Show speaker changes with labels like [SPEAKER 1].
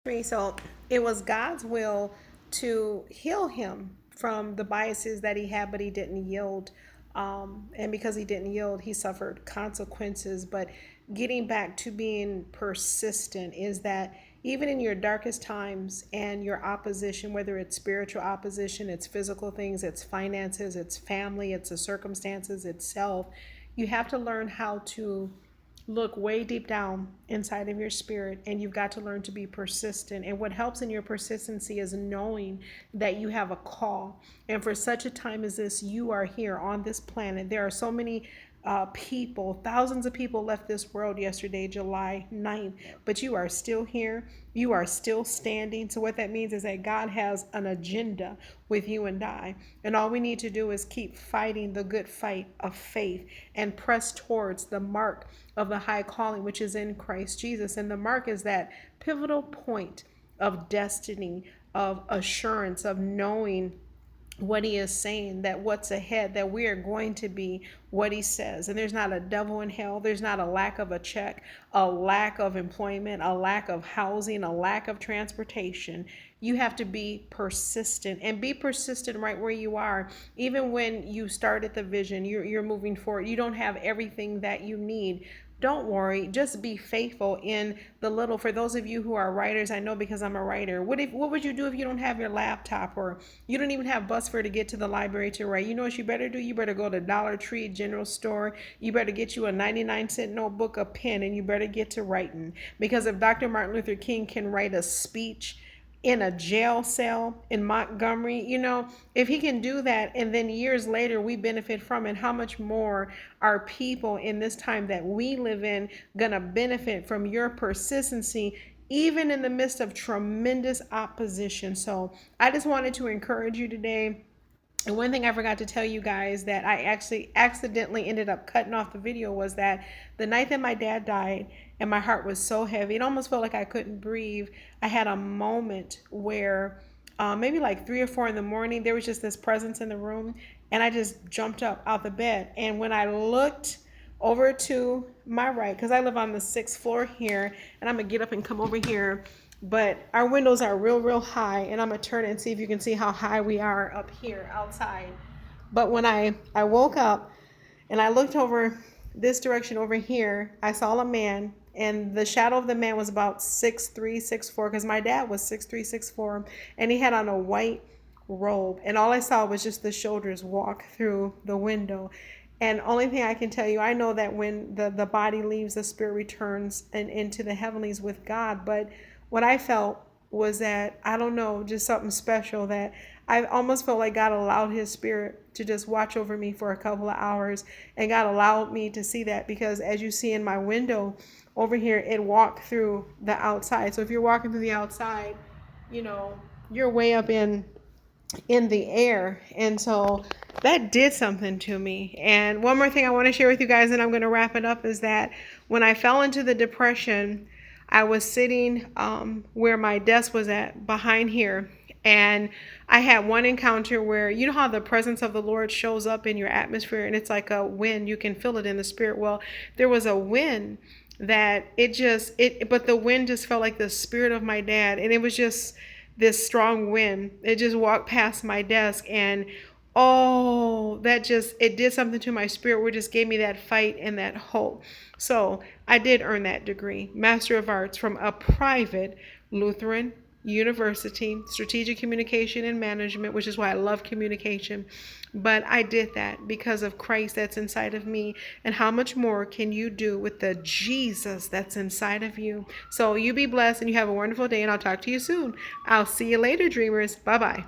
[SPEAKER 1] So it was God's will to heal him from the biases that he had, but he didn't yield. And because he didn't yield, he suffered consequences. But getting back to being persistent is that even in your darkest times and your opposition, whether it's spiritual opposition, it's physical things, it's finances, it's family, it's the circumstances itself, you have to learn how to look way deep down inside of your spirit, and you've got to learn to be persistent. And what helps in your persistency is knowing that you have a call, and for such a time as this, you are here on this planet. There are so many people, thousands of people left this world yesterday, July 9th, but you are still here. You are still standing. So what that means is that God has an agenda with you and I. And all we need to do is keep fighting the good fight of faith and press towards the mark of the high calling, which is in Christ Jesus. And the mark is that pivotal point of destiny, of assurance, of knowing what he is saying, that what's ahead, that we are going to be what he says. And there's not a devil in hell. There's not a lack of a check, a lack of employment, a lack of housing, a lack of transportation. You have to be persistent, and be persistent right where you are. Even when you started the vision, you're moving forward. You don't have everything that you need. Don't worry, just be faithful in the little. For those of you who are writers, I know because I'm a writer. What would you do if you don't have your laptop, or you don't even have bus fare to get to the library to write? You know what you better do? You better go to Dollar Tree, General Store. You better get you a 99-cent notebook, a pen, and you better get to writing. Because if Dr. Martin Luther King can write a speech in a jail cell in Montgomery, if he can do that, and then years later we benefit from it, how much more are people in this time that we live in gonna benefit from your persistency, even in the midst of tremendous opposition? So I just wanted to encourage you today. And one thing I forgot to tell you guys that I actually accidentally ended up cutting off the video was that the night that my dad died and my heart was so heavy, it almost felt like I couldn't breathe. I had a moment where maybe like 3 or 4 in the morning, there was just this presence in the room, and I just jumped up out the bed. And when I looked over to my right, because I live on the 6th floor here, and I'm gonna get up and come over here, but our windows are real high, and I'm gonna turn it and see if you can see how high we are up here outside. But when I woke up and I looked over this direction over here, I saw a man, and the shadow of the man was about 6'3", 6'4", because my dad was 6'3", 6'4", and he had on a white robe, and all I saw was just the shoulders walk through the window. And only thing I can tell you, I know that when the body leaves, the spirit returns and into the heavenlies with God. But what I felt was that, I don't know, just something special, that I almost felt like God allowed his spirit to just watch over me for a couple of hours. And God allowed me to see that, because as you see in my window over here, it walked through the outside. So if you're walking through the outside, you're way up in the air. And so that did something to me. And one more thing I want to share with you guys, and I'm going to wrap it up, is that when I fell into the depression, I was sitting where my desk was at behind here. And I had one encounter where, you know how the presence of the Lord shows up in your atmosphere, and it's like a wind, you can feel it in the spirit. Well, there was a wind that but the wind just felt like the spirit of my dad. And it was just this strong wind. It just walked past my desk, and it did something to my spirit, where it just gave me that fight and that hope. So I did earn that degree, Master of Arts, from a private Lutheran university, strategic communication and management, which is why I love communication. But I did that because of Christ that's inside of me. And how much more can you do with the Jesus that's inside of you? So you be blessed, and you have a wonderful day, and I'll talk to you soon. I'll see you later, dreamers. Bye-bye.